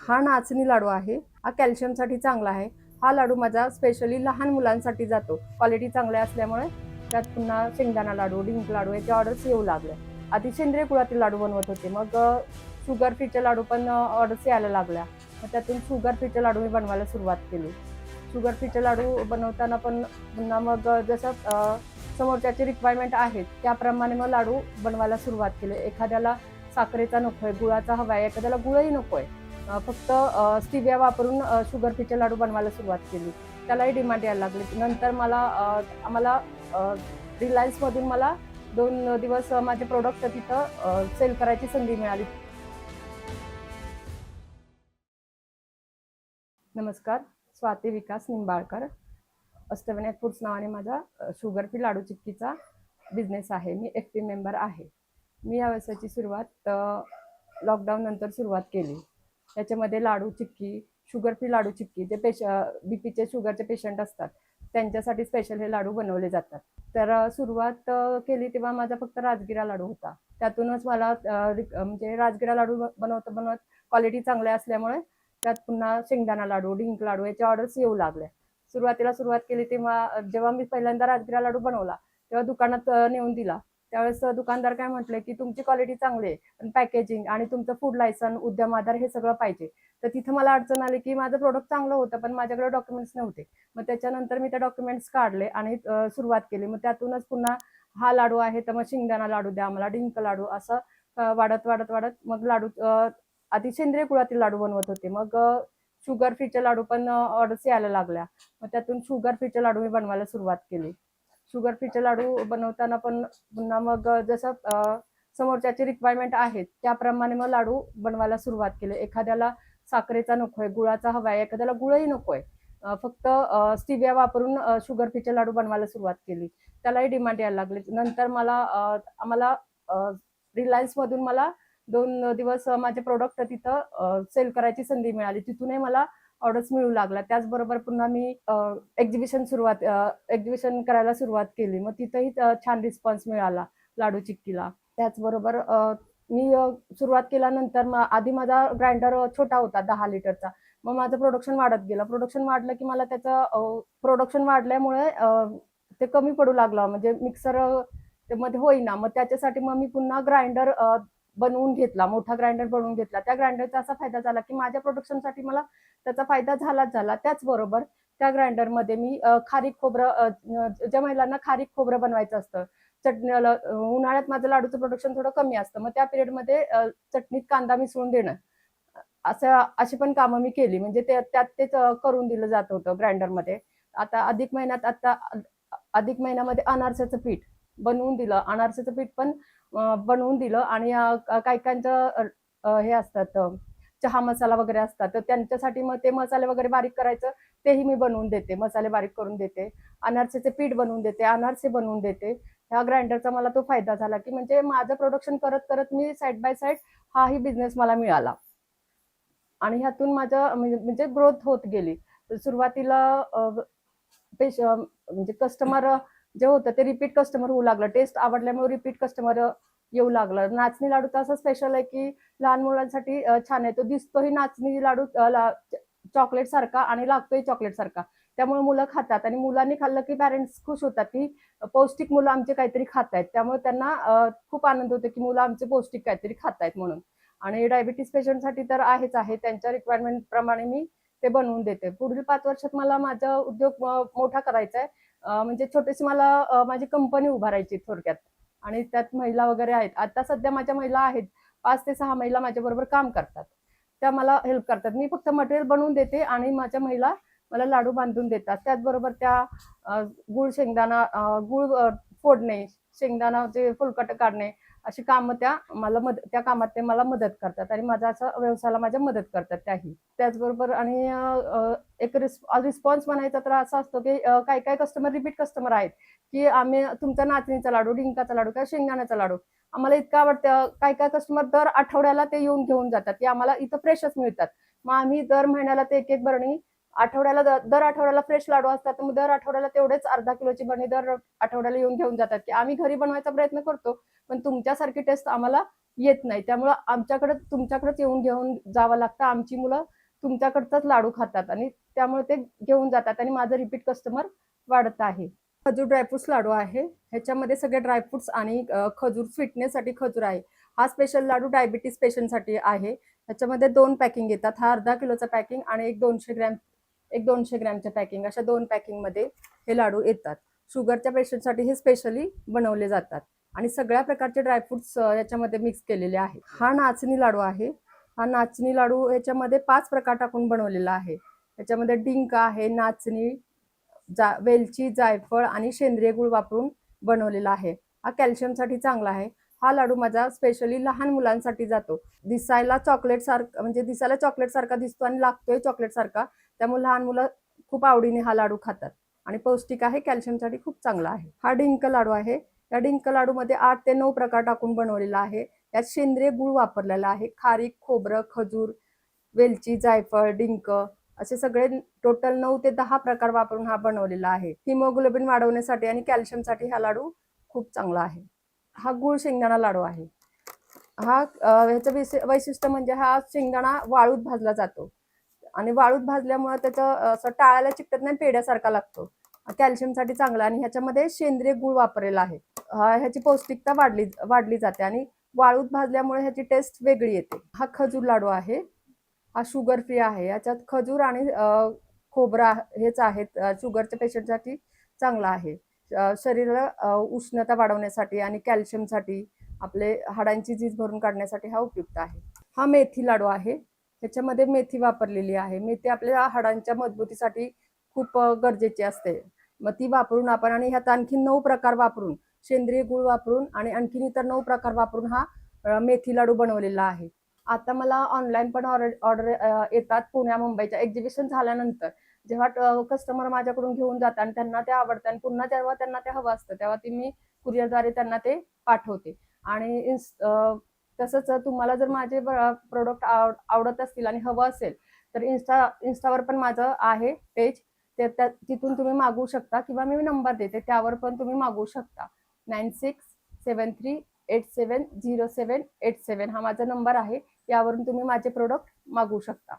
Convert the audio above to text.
हा नाचणी लाडू आहे. हा कॅल्शियमसाठी चांगला आहे. हा लाडू माझा स्पेशली लहान मुलांसाठी जातो. क्वालिटी चांगल्या असल्यामुळे त्यात पुन्हा शेंगदाणा लाडू, डिंक लाडू याच्या ऑर्डर्स येऊ लागल्या. आधी सेंद्रिय गुळातील लाडू बनवत होते. मग शुगर फ्रीचे लाडू पण ऑर्डर्स यायला लागल्या. मग त्यातून शुगर फ्रीचे लाडू मी बनवायला सुरुवात केली. शुगर फ्रीचे लाडू बनवताना पण पुन्हा मग जसं समोरच्याची रिक्वायरमेंट आहेत त्याप्रमाणे मग लाडू बनवायला सुरुवात केली. एखाद्याला साखरेचा नकोय, गुळाचा हवाय, एखाद्याला गुळही नकोय. फक्त स्टिविया वापरून शुगर फ्रीचे लाडू बनवायला सुरुवात केली. त्यालाही डिमांड यायला लागली. नंतर आम्हाला रिलायन्समधून मला 2 दिवस माझे प्रॉडक्ट तिथं सेल करायची संधी मिळाली. नमस्कार, स्वाती विकास निंबाळकर. अष्टविनायक फूड्स नावाने माझा शुगर फ्री लाडू चिक्कीचा बिझनेस आहे. मी FP मेंबर आहे. मी या व्यवसायाची सुरुवात लॉकडाऊन नंतर सुरुवात केली. त्याच्यामध्ये लाडू चिक्की, शुगर फ्री लाडू चिक्की, जे BPचे शुगरचे पेशंट असतात त्यांच्यासाठी स्पेशल हे लाडू बनवले जातात. तर सुरुवात केली तेव्हा माझा फक्त राजगिरा लाडू होता. त्यातूनच मला म्हणजे राजगिरा लाडू बनवत क्वालिटी चांगल्या असल्यामुळे त्यात पुन्हा शेंगदाणा लाडू, डिंक लाडू याच्या ऑर्डर्स येऊ लागल्या. सुरुवातीला सुरुवात केली तेव्हा जेव्हा मी पहिल्यांदा राजगिरा लाडू बनवला तेव्हा दुकानात नेऊन दिला. त्यावेळेस दुकानदार काय म्हटले की तुमची क्वालिटी चांगली आहे, पण पॅकेजिंग आणि तुमचं फूड लायसन, उद्यम आधार हे सगळं पाहिजे. तर तिथं मला अडचण आली की माझं प्रोडक्ट चांगलं होतं पण माझ्याकडे डॉक्युमेंट्स नव्हते. मग त्याच्यानंतर मी त्या डॉक्युमेंट्स काढले आणि सुरुवात केली. मग त्यातूनच पुन्हा हा लाडू आहे तर मग शेंगदाणा लाडू द्या मला, डिंक लाडू, असं वाढत वाढत वाढत मग लाडू आधी सेंद्रिय गुळातील लाडू बनवत होते. मग शुगर फ्रीचे लाडू पण ऑर्डर्स यायला लागल्या. मग त्यातून शुगर फ्रीचे लाडू मी बनवायला सुरुवात केली. शुगर फ्रीचे लाडू बनवताना पण पुन्हा मग जसं समोरच्याची रिक्वायरमेंट आहेत त्याप्रमाणे मग लाडू बनवायला सुरुवात केली. एखाद्याला साखरेचा नकोय, गुळाचा हवाय, एखाद्याला गुळही नकोय. फक्त स्टिविया वापरून शुगर फ्रीचे लाडू बनवायला सुरुवात केली. त्यालाही डिमांड यायला लागली. नंतर आम्हाला रिलायन्समधून मला 2 दिवस माझे प्रॉडक्ट तिथं सेल करायची संधी मिळाली. तिथूनही मला ऑर्डर्स मिळू लागल्या. त्याचबरोबर पुन्हा मी एक्झिबिशन करायला सुरुवात केली. मग तिथंही छान रिस्पॉन्स मिळाला लाडू चिक्कीला. त्याचबरोबर मी सुरुवात केल्यानंतर आधी माझा ग्राइंडर छोटा होता 10 लिटरचा. मग माझं प्रोडक्शन वाढत गेलं. प्रोडक्शन वाढलं की मला त्याचं प्रोडक्शन वाढल्यामुळे ते कमी पडू लागलं. म्हणजे मिक्सर मध्ये होईना. मग त्याच्यासाठी मग मी पुन्हा ग्राइंडर बनवून घेतला, मोठा ग्राइंडर बनवून घेतला. त्या ग्राइंडरचा असा फायदा झाला की माझ्या प्रोडक्शनसाठी मला त्याचा फायदा झालाच झाला. त्याचबरोबर त्या ग्राइंडरमध्ये मी खारीक खोबरं, ज्या महिलांना खारीक खोबरं बनवायचं असतं, उन्हाळ्यात माझं लाडूचं प्रोडक्शन थोडं कमी असतं, मग त्या पिरियडमध्ये चटणीत कांदा मिसळून देणं, अशी पण कामं मी केली. म्हणजे त्यात तेच करून दिलं जात होतं ग्राइंडरमध्ये. आता अधिक महिन्यामध्ये अनारसाचं पीठ बनवून दिलं. अनारसाचं पीठ पण बनवून दिलं. आणि काही काहींचं हे असतात, चहा मसाला वगैरे असतात, तर त्यांच्यासाठी मग ते मसाले वगैरे बारीक करायचं तेही मी बनवून देते. मसाले बारीक करून देते, अनारसेचे पीठ बनवून देते, अनारसे बनवून देते. ह्या ग्राइंडरचा मला तो फायदा झाला की म्हणजे माझं प्रोडक्शन करत करत मी साईड बाय साईड हाही बिझनेस मला मिळाला. आणि ह्यातून माझं म्हणजे ग्रोथ होत गेली. सुरुवातीला म्हणजे कस्टमर जे होतं ते रिपीट कस्टमर होऊ लागलं. टेस्ट आवडल्यामुळे रिपीट कस्टमर येऊ लागलं. नाचणी लाडू तर असं स्पेशल आहे की लहान मुलांसाठी छान आहे. तो दिसतोही नाचणी लाडू चॉकलेट सारखा आणि लागतोही चॉकलेट सारखा. त्यामुळे मुलं खातात आणि मुलांनी खाल्लं की पॅरेंट्स खुश होतात की पौष्टिक मुलं आमचे काहीतरी खात आहेत. त्यामुळे त्यांना खूप आनंद होतो की मुलं आमचे पौष्टिक काहीतरी खात आहेत म्हणून. आणि डायबिटीस पेशंटसाठी तर आहेच आहे. त्यांच्या रिक्वायरमेंट प्रमाणे मी ते बनवून देते. पुढील 5 वर्षात मला माझा उद्योग मोठा करायचा आहे. म्हणजे छोटीशी मला माझी कंपनी उभारायची थोडक्यात. आणि त्यात महिला वगैरे आहेत. आता सध्या माझ्या महिला आहेत. 5 ते 6 महिला माझ्याबरोबर काम करतात. त्या मला हेल्प करतात. मी फक्त मटेरियल बनवून देते आणि माझ्या महिला मला लाडू बांधून देतात. त्याचबरोबर त्या गुळ शेंगदाणा फोडणे, शेंगदाणाचे फुलकट काढणे, अशी कामं त्या कामात ते मला मदत करतात आणि माझा असा व्यवसायाला माझ्या मदत करतात त्याही. त्याचबरोबर आणि एक रिस्पॉन्स म्हणायचा तर असा असतो की काही काही कस्टमर रिपीट कस्टमर आहेत की आम्ही तुमचा नाचणीचा लाडू, डिंकाचा लाडू किंवा शेंगदाण्याचा लाडू आम्हाला इतकं आवडतं. काही काही कस्टमर दर आठवड्याला ते येऊन घेऊन जातात की आम्हाला इथं फ्रेशच मिळतात. मग आम्ही दर महिन्याला ते एक एक बरणी दर आठवड्याला फ्रेश लाडू असतात, तर मग दर आठवड्याला तेवढेच अर्धा किलोची बरणी दर आठवड्याला येऊन घेऊन जातात की आम्ही घरी बनवायचा प्रयत्न करतो पण तुमच्यासारखी टेस्ट आम्हाला येत नाही. त्यामुळं तुमच्याकडेच येऊन घेऊन जावं लागतं. आमची मुलं तुमच्याकडचाच लाडू खातात आणि त्यामुळे ते घेऊन जातात आणि माझं रिपीट कस्टमर वाढत आहे. खजूर ड्रायफ्रुट्स लाडू आहे. ह्याच्यामध्ये सगळे ड्रायफ्रुट्स आणि खजूर स्वीटनेससाठी खजूर आहे. हा स्पेशल लाडू डायबिटीज पेशंटसाठी आहे. ह्याच्यामध्ये 2 पॅकिंग येतात. हा अर्धा किलोचा पॅकिंग आणि एक 200 ग्रॅमच्या पॅकिंग, अशा 2 पॅकिंगमध्ये हे लाडू येतात. शुगरच्या पेशंटसाठी हे स्पेशली बनवले जातात आणि सगळ्या प्रकारचे ड्रायफ्रुट्स याच्यामध्ये मिक्स केलेले आहेत. हा नाचणी लाडू आहे. हा नाचणी लाडू ह्याच्यामध्ये 5 प्रकार टाकून बनवलेला आहे. ह्याच्यामध्ये डिंक आहे, नाचणी, वेलची, जायफळ आणि सेंद्रिय गूळ वापरून बनवलेला आहे. हा कॅल्शियमसाठी चांगला आहे. हा लाडू माझा स्पेशली लहान मुलांसाठी जातो. दिसायला चॉकलेट सारखा दिसतो आणि लागतोय चॉकलेट सारखा, त्यामुळे लहान मुलं खूप आवडीने हा लाडू खातात आणि पौष्टिक आहे, कॅल्शियमसाठी खूप चांगला आहे. हा डिंक लाडू आहे. या डिंक लाडूमध्ये 8 ते 9 प्रकार टाकून बनवलेला आहे. यात सेंद्रिय गूळ वापरलेला आहे. खारीक, खोबरं, खजूर, वेलची, जायफळ, डिंक असे सगळे टोटल 9 ते 10 प्रकार वापरून हा बनवलेला आहे. हिमोग्लोबिन वाढवण्यासाठी आणि कॅल्शियमसाठी हा लाडू खूप चांगला आहे. हा गूळ शेंगदाणा लाडू आहे. ह्याचं वैशिष्ट्य म्हणजे हा शेंगदाणा वाळूत भाजला जातो आणि वाळूत भाजल्यामुळे त्याचं असं टाळायला चिकटत नाही, पेढ्यासारखा लागतो. कॅल्शियमसाठी चांगला आणि ह्याच्यामध्ये सेंद्रिय गूळ वापरलेला आहे. ह्याची पौष्टिकता वाढली जाते आणि वाळूत भाजल्यामुळे ह्याची टेस्ट वेगळी येते. हा खजूर लाडू आहे. हा शुगर फ्री आहे. याच्यात खजूर आणि खोबरा हेच आहेत. शुगरच्या पेशंटसाठी चांगला आहे. शरीराला उष्णता वाढवण्यासाठी आणि कॅल्शियमसाठी, आपले हाडांची झीज भरून काढण्यासाठी हा उपयुक्त आहे. हा मेथी लाडू आहे. ह्याच्यामध्ये मेथी वापरलेली आहे. मेथी आपल्या हाडांच्या मजबूतीसाठी खूप गरजेची असते. मग ती वापरून आपण आणि ह्यात आणखी 9 प्रकार वापरून, सेंद्रिय गूळ वापरून आणि आणखीन इतर 9 प्रकार वापरून हा मेथी लाडू बनवलेला आहे. आता मला ऑनलाईन पण ऑर्डर येतात पुण्या मुंबईच्या. एक्झिबिशन झाल्यानंतर जेव्हा कस्टमर माझ्याकडून घेऊन जातात आणि त्यांना ते आवडतं आणि पुन्हा जेव्हा त्यांना ते हवं असतं तेव्हा ती मी कुरिअरद्वारे त्यांना ते पाठवते. आणि तसंच तुम्हाला जर माझे प्रोडक्ट आवडत असतील आणि हवं असेल तर इंस्टावर पण माझं आहे पेज, तिथून तुम्ही मागवू शकता किंवा मी नंबर देते त्यावर पण तुम्ही मागवू शकता. 9673870787 हा माझा नंबर आहे. यावरून तुम्ही माझे प्रोडक्ट मागवू शकता.